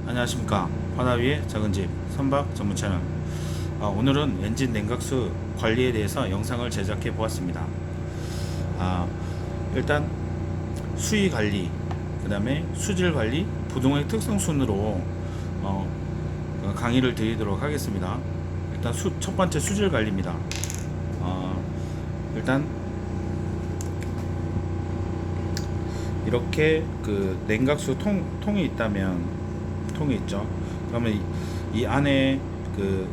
안녕하십니까. 바다 위의 작은 집 선박 전문 채널. 오늘은 엔진 냉각수 관리에 대해서 영상을 제작해 보았습니다. 아, 일단 수위 관리, 그 다음에 수질 관리, 부동의 특성 순으로 강의를 드리도록 하겠습니다. 일단 첫 번째 수질 관리입니다. 일단 이렇게 그 냉각수 통이 있다면, 통이 있죠. 그러면 이 안에 그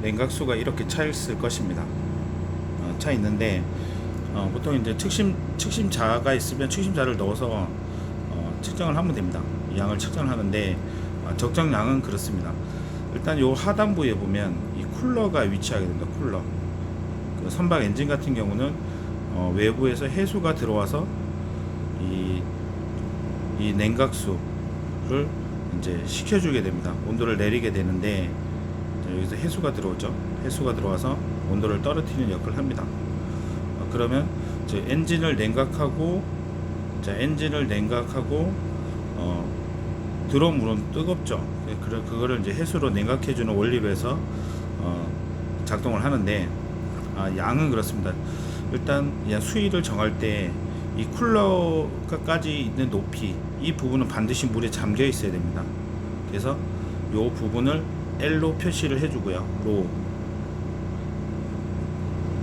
냉각수가 이렇게 차 있을 것입니다. 차 있는데 보통 이제 측심자가 있으면 측심자를 넣어서 측정을 하면 됩니다. 이 양을 측정을 하는데 적정량은 그렇습니다. 일단 요 하단부에 보면 이 쿨러가 위치하게 됩니다. 쿨러. 그 선박 엔진 같은 경우는 외부에서 해수가 들어와서 이, 이 냉각수를 이제 식혀주게 됩니다. 온도를 내리게 되는데 여기서 해수가 들어오죠. 해수가 들어와서 온도를 떨어뜨리는 역할을 합니다. 그러면 엔진을 냉각하고, 들어오면 뜨겁죠. 그거를 이제 해수로 냉각해주는 원리로 해서 작동을 하는데, 양은 그렇습니다. 일단 수위를 정할 때 이 쿨러까지 있는 높이, 이 부분은 반드시 물에 잠겨 있어야 됩니다. 그래서 이 부분을 L로 표시를 해주고요. 로.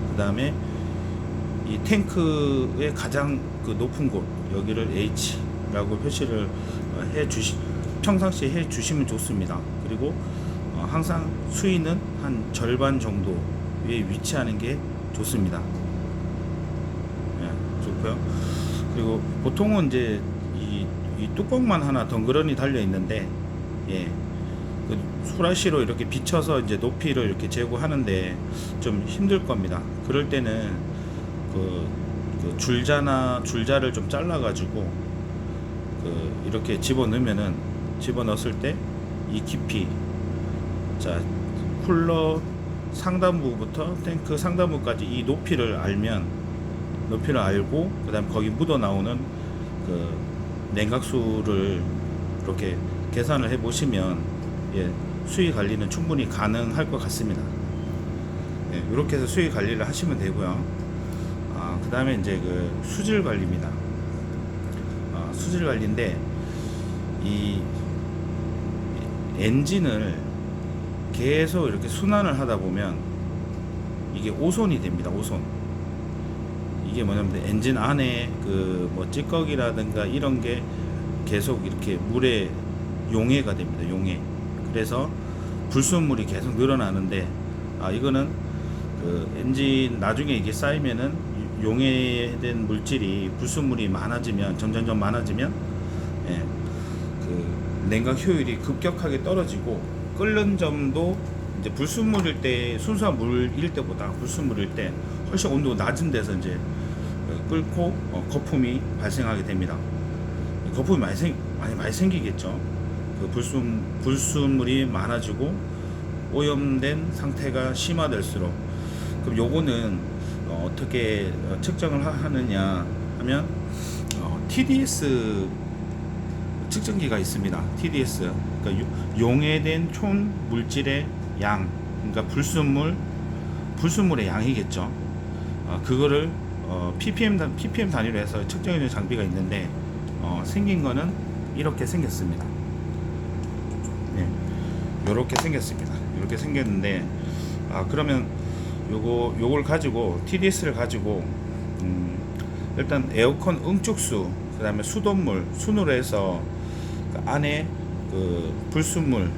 그 다음에 이 탱크의 가장 그 높은 곳, 여기를 H라고 표시를 평상시에 해 주시면 좋습니다. 그리고 항상 수위는 한 절반 정도에 위치하는 게 좋습니다. 좋고요. 그리고 보통은 이제 이 뚜껑만 하나 덩그러니 달려 있는데, 그 후라시로 이렇게 비춰서 이제 높이를 이렇게 재고하는데 좀 힘들 겁니다. 그럴 때는 그 줄자를 좀 잘라가지고 이렇게 집어넣었을 때 이 깊이, 자, 쿨러 상단부부터 탱크 상단부까지 이 높이를 알고, 그 다음에 거기 묻어 나오는 그 냉각수를 이렇게 계산을 해 보시면 수위 관리는 충분히 가능할 것 같습니다. 이렇게 해서 수위 관리를 하시면 되고요. 그 다음에 이제 그 수질 관리입니다. 수질 관리인데, 이 엔진을 계속 이렇게 순환을 하다 보면 이게 오손이 됩니다. 오손. 이게 뭐냐면 엔진 안에 그 뭐 찌꺼기라든가 이런 게 계속 이렇게 물에 용해가 됩니다. 용해. 그래서 불순물이 계속 늘어나는데, 이거는 그 엔진 나중에 이게 쌓이면은 용해된 물질이, 불순물이 많아지면, 점점점 많아지면 그 냉각 효율이 급격하게 떨어지고, 끓는 점도 이제 불순물일 때, 순수한 물일 때보다 불순물일 때 훨씬 온도가 낮은 데서 이제 끓고 거품이 발생하게 됩니다. 거품이 많이 생기겠죠. 그 불순물이 많아지고 오염된 상태가 심화될수록. 그럼 요거는 어떻게 측정을 하느냐 하면 TDS 측정기가 있습니다. TDS, 그러니까 용해된 촌 물질의 양, 그러니까 불순물의 양이겠죠. 그거를 ppm 단위로 해서 측정해주는 장비가 있는데, 생긴 거는 이렇게 생겼습니다. 이렇게 생겼습니다. 이렇게 생겼는데, 그러면 요걸 가지고, TDS를 가지고 일단 에어컨 응축수, 그 다음에 수돗물, 순으로 해서 그 안에 그 불순물,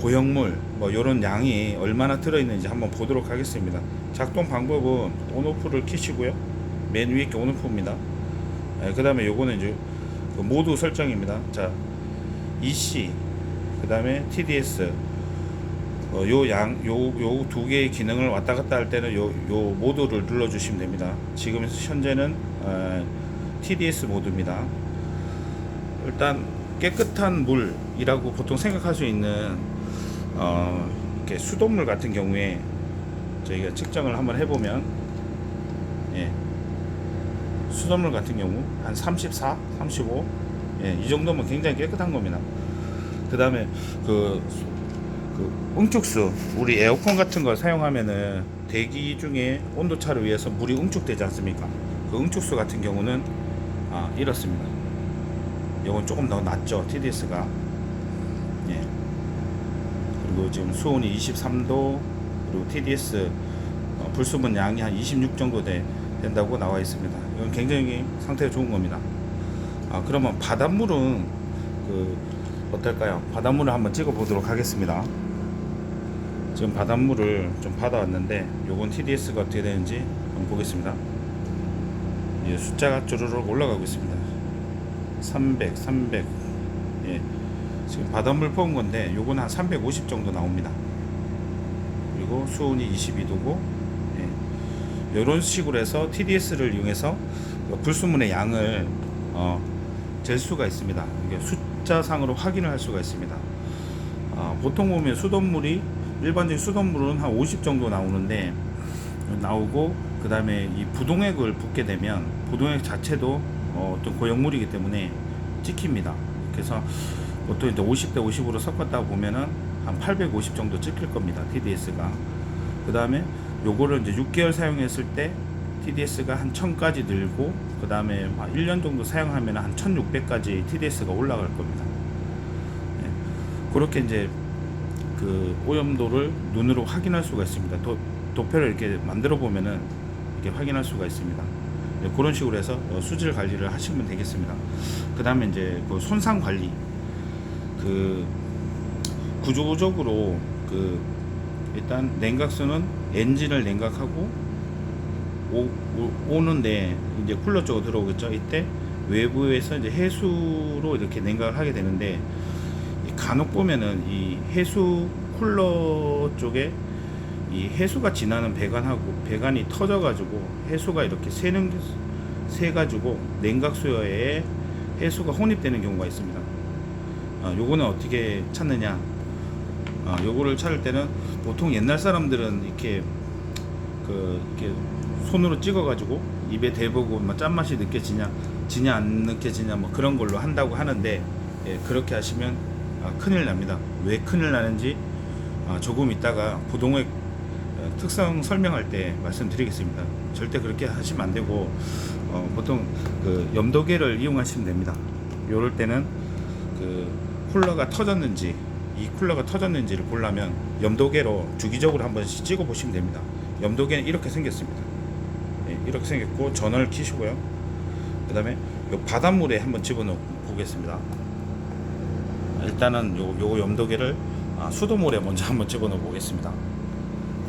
고형물 뭐 요런 양이 얼마나 들어있는지 한번 보도록 하겠습니다. 작동 방법은 온오프를 키시고요. 맨 위에 게 온오프입니다. 그 다음에 요거는 이제 그 모두 설정입니다. 자, EC, 그 다음에 TDS, 요 두 개의 기능을 왔다 갔다 할 때는 요 모드를 눌러 주시면 됩니다. 지금 현재는 TDS 모드입니다. 일단 깨끗한 물이라고 보통 생각할 수 있는 이렇게 수돗물 같은 경우에 저희가 측정을 한번 해보면, 수돗물 같은 경우 한 34, 35, 이 정도면 굉장히 깨끗한 겁니다. 그 다음에 응축수, 우리 에어컨 같은 걸 사용하면은 대기 중에 온도차를 위해서 물이 응축되지 않습니까? 그 응축수 같은 경우는 이렇습니다. 이건 조금 더 낮죠, TDS가. 예. 그리고 지금 수온이 23도, 그리고 TDS 불수분 양이 한 26 정도 된다고 나와 있습니다. 이건 굉장히 상태가 좋은 겁니다. 그러면 바닷물은 어떨까요? 바닷물을 한번 찍어 보도록 하겠습니다. 지금 바닷물을 좀 받아왔는데 요건 TDS가 어떻게 되는지 한번 보겠습니다. 예, 숫자가 쪼르륵 올라가고 있습니다. 300. 예, 지금 바닷물 퍼온 건데 요건 한 350 정도 나옵니다. 그리고 수온이 22도고, 예, 이런 식으로 해서 TDS를 이용해서 불순물의 양을 잴 수가 있습니다. 이게 숫자상으로 확인을 할 수가 있습니다. 보통 보면 수돗물이, 일반적인 수돗물은 한 50 정도 나오고, 그 다음에 이 부동액을 붓게 되면 부동액 자체도 어떤 고형물이기 때문에 찍힙니다. 그래서 보통 이제 50대 50으로 섞었다 보면은 한 850 정도 찍힐 겁니다, TDS가. 그 다음에 요거를 이제 6개월 사용했을 때 TDS가 한 1000까지 늘고, 그 다음에 1년 정도 사용하면 한 1600까지 TDS가 올라갈 겁니다. 예. 그렇게 이제 그 오염도를 눈으로 확인할 수가 있습니다. 도표를 이렇게 만들어 보면은 이렇게 확인할 수가 있습니다. 예, 그런 식으로 해서 수질 관리를 하시면 되겠습니다. 그 다음에 이제 그 손상 관리, 구조적으로 일단 냉각수는 엔진을 냉각하고 오는데 이제 쿨러 쪽으로 들어오겠죠. 이때 외부에서 이제 해수로 이렇게 냉각을 하게 되는데, 간혹 보면은 이 해수 쿨러 쪽에 이 해수가 지나는 배관이 터져가지고 해수가 이렇게 새가지고 냉각수에 해수가 혼입되는 경우가 있습니다. 요거는 어떻게 찾느냐? 요거를 찾을 때는 보통 옛날 사람들은 이렇게 손으로 찍어가지고 입에 대보고 짠맛이 느껴지냐 안 느껴지냐 그런 걸로 한다고 하는데, 예, 그렇게 하시면 큰일 납니다. 왜 큰일 나는지 조금 이따가 부동액 특성 설명할 때 말씀드리겠습니다. 절대 그렇게 하시면 안 되고, 보통 염도계를 이용하시면 됩니다. 요럴 때는 쿨러가 터졌는지, 이 쿨러가 터졌는지를 보려면 염도계로 주기적으로 한 번씩 찍어 보시면 됩니다. 염도계는 이렇게 생겼습니다. 예, 이렇게 생겼고 전원을 켜시고요. 그 다음에 요 바닷물에 한번 집어넣어 보겠습니다. 일단은 요 염도계를 수돗물에 먼저 한번 집어넣어 보겠습니다.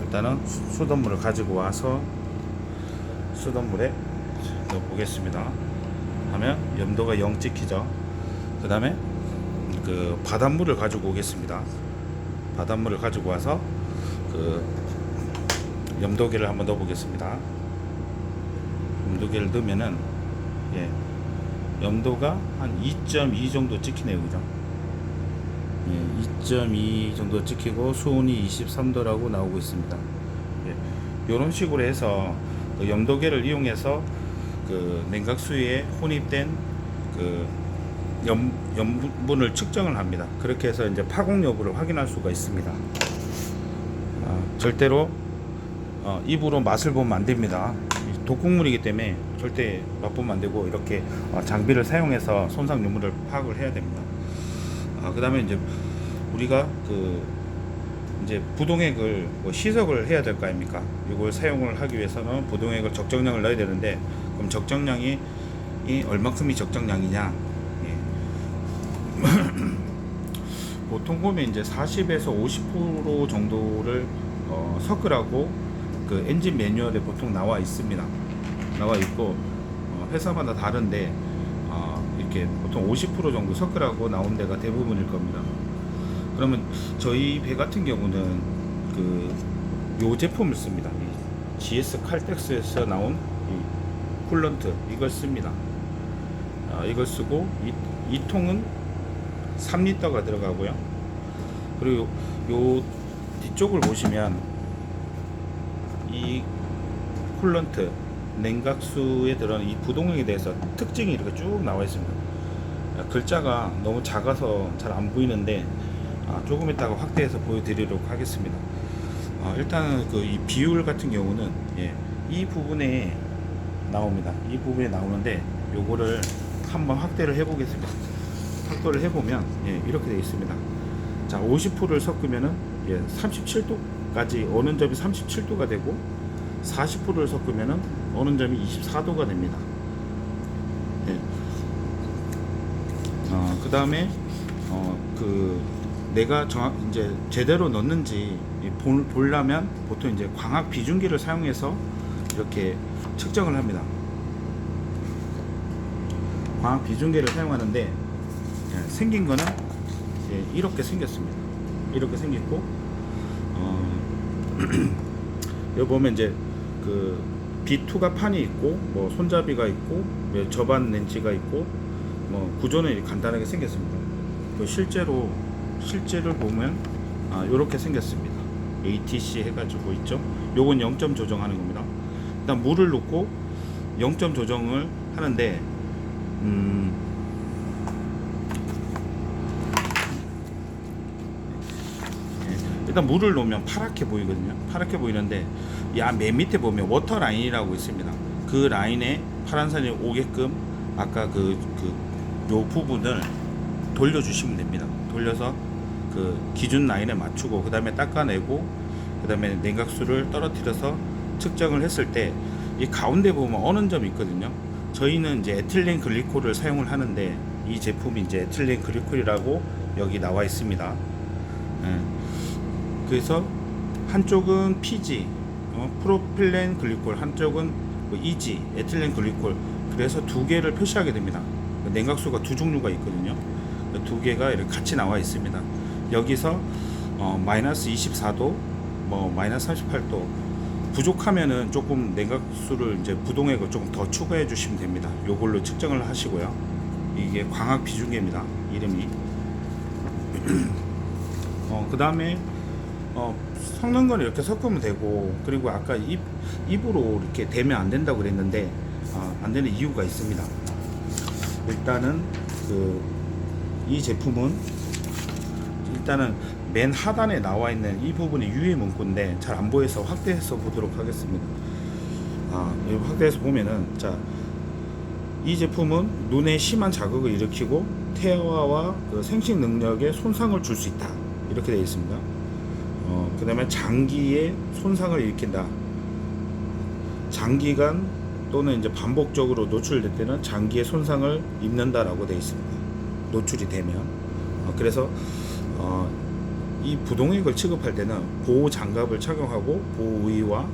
일단은 수돗물을 가지고 와서 수돗물에 넣어 보겠습니다. 하면 염도가 0 찍히죠. 그 다음에 바닷물을 가지고 오겠습니다. 바닷물을 가지고 와서 염도계를 한번 넣어 보겠습니다. 염도계를 넣으면은, 예, 염도가 한 2.2 정도 찍히네요, 그죠? 예, 2.2 정도 찍히고 수온이 23도라고 나오고 있습니다. 예, 이런 식으로 해서 염도계를 이용해서 냉각수에 혼입된 염분을 측정을 합니다. 그렇게 해서 이제 파공 여부를 확인할 수가 있습니다. 절대로 입으로 맛을 보면 안 됩니다. 독극물이기 때문에 절대 맛보면 안 되고, 이렇게 장비를 사용해서 손상 유무를 파악을 해야 됩니다. 그 다음에 이제 우리가 이제 부동액을 시석을 해야 될 거 아닙니까? 이걸 사용을 하기 위해서는 부동액을 적정량을 넣어야 되는데, 그럼 적정량이 얼마큼이 적정량이냐? 예. 보통 보면 이제 40에서 50% 정도를 섞으라고 엔진 매뉴얼에 보통 나와 있습니다. 나와 있고, 회사마다 다른데 이렇게 보통 50% 정도 섞으라고 나온 데가 대부분일 겁니다. 그러면 저희 배 같은 경우는 요 제품을 씁니다. GS 칼텍스에서 나온 이 쿨런트, 이걸 씁니다. 이걸 쓰고 이 통은 3리터가 들어가고요. 그리고 요 뒤쪽을 보시면 이 쿨런트 냉각수에 들어가는 이 부동액에 대해서 특징이 이렇게 쭉 나와 있습니다. 글자가 너무 작아서 잘 안 보이는데 조금 이따가 확대해서 보여드리도록 하겠습니다. 일단은 그 이 비율 같은 경우는 이 부분에 나옵니다. 이 부분에 나오는데 요거를 한번 확대를 해 보겠습니다. 확대를 해 보면 이렇게 되어 있습니다. 자, 50%를 섞으면은 37도까지 어느 점이 37도가 되고 40%를 섞으면은 어느 점이 24도가 됩니다. 그 다음에 그 내가 이제 제대로 넣는지 보려면 보통 이제 광학 비중기를 사용해서 이렇게 측정을 합니다. 광학 비중기를 사용하는데 생긴 거는 이렇게 생겼습니다. 이렇게 생겼고 여기 보면 이제 그 B2가 판이 있고 뭐 손잡이가 있고 저반 렌치가 있고 뭐 구조는 간단하게 생겼습니다. 실제를 보면 이렇게 생겼습니다. ATC 해가지고 있죠. 요건 0점 조정하는 겁니다. 일단 물을 넣고 0점 조정을 하는데 일단 물을 놓으면 파랗게 보이거든요. 파랗게 보이는데 맨 밑에 보면 워터 라인이라고 있습니다. 그 라인에 파란선이 오게끔 아까 요 부분을 돌려주시면 됩니다. 돌려서 그 기준 라인에 맞추고 그 다음에 닦아내고 그 다음에 냉각수를 떨어뜨려서 측정을 했을 때 이 가운데 보면 어느 점이 있거든요. 저희는 이제 에틸렌 글리콜을 사용을 하는데 이 제품이 이제 에틸렌 글리콜이라고 여기 나와 있습니다. 그래서 한쪽은 PG 프로필렌 글리콜, 한쪽은 EG 에틸렌 글리콜, 그래서 두 개를 표시하게 됩니다. 냉각수가 두 종류가 있거든요. 두 개가 이렇게 같이 나와 있습니다. 여기서 마이너스 24도, 뭐 마이너스 38도 부족하면은 조금 냉각수를 이제 부동액을 조금 더 추가해 주시면 됩니다. 요걸로 측정을 하시고요. 이게 광학 비중계입니다. 이름이. 그 다음에 섞는 건 이렇게 섞으면 되고, 그리고 아까 입으로 이렇게 대면 안 된다고 그랬는데 안 되는 이유가 있습니다. 일단은 이 제품은 일단은 맨 하단에 나와 있는 이 부분이 유해 문구인데 잘 안 보여서 확대해서 보도록 하겠습니다. 여기 확대해서 보면은, 자, 이 제품은 눈에 심한 자극을 일으키고 태아와 그 생식 능력에 손상을 줄 수 있다, 이렇게 되어 있습니다. 그 다음에 장기에 손상을 일으킨다. 장기간 또는 이제 반복적으로 노출될 때는 장기에 손상을 입는다라고 되어 있습니다. 노출이 되면. 그래서 이 부동액을 취급할 때는 보호 장갑을 착용하고 보호의와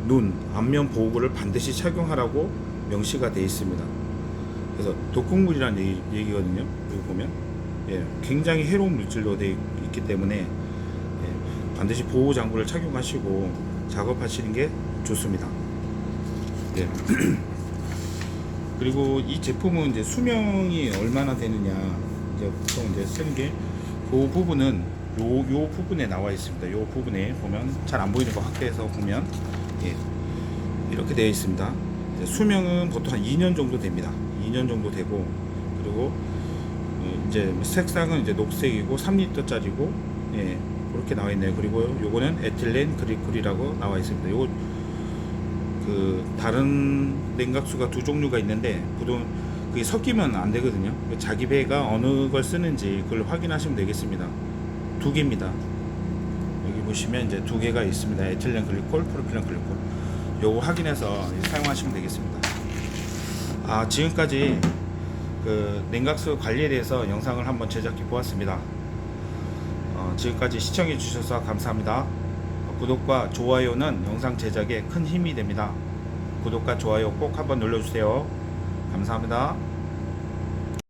눈, 안면 보호구를 반드시 착용하라고 명시가 되어 있습니다. 그래서 독극물이라는 얘기거든요. 여기 보면 굉장히 해로운 물질로 되어 있기 때문에 반드시 보호 장구를 착용하시고 작업하시는 게 좋습니다. 그리고 이 제품은 이제 수명이 얼마나 되느냐, 이제 보통 이제 쓰는 게 그 부분은 요 부분에 나와 있습니다. 요 부분에 보면 잘 안 보이는 거 확대해서 보면 이렇게 되어 있습니다. 수명은 보통 한 2년 정도 됩니다. 2년 정도 되고, 그리고 이제 색상은 이제 녹색이고 3리터짜리고 그렇게 나와 있네요. 그리고 요거는 에틸렌 글리콜이라고 나와 있습니다. 요거 다른 냉각수가 두 종류가 있는데 보통 그게 섞이면 안 되거든요. 자기 배가 어느 걸 쓰는지 그걸 확인하시면 되겠습니다. 두 개입니다. 여기 보시면 이제 두 개가 있습니다. 에틸렌 글리콜, 프로필렌 글리콜. 요거 확인해서 사용하시면 되겠습니다. 지금까지 그 냉각수 관리에 대해서 영상을 한번 제작해 보았습니다. 지금까지 시청해 주셔서 감사합니다. 구독과 좋아요는 영상 제작에 큰 힘이 됩니다. 구독과 좋아요 꼭 한번 눌러주세요. 감사합니다.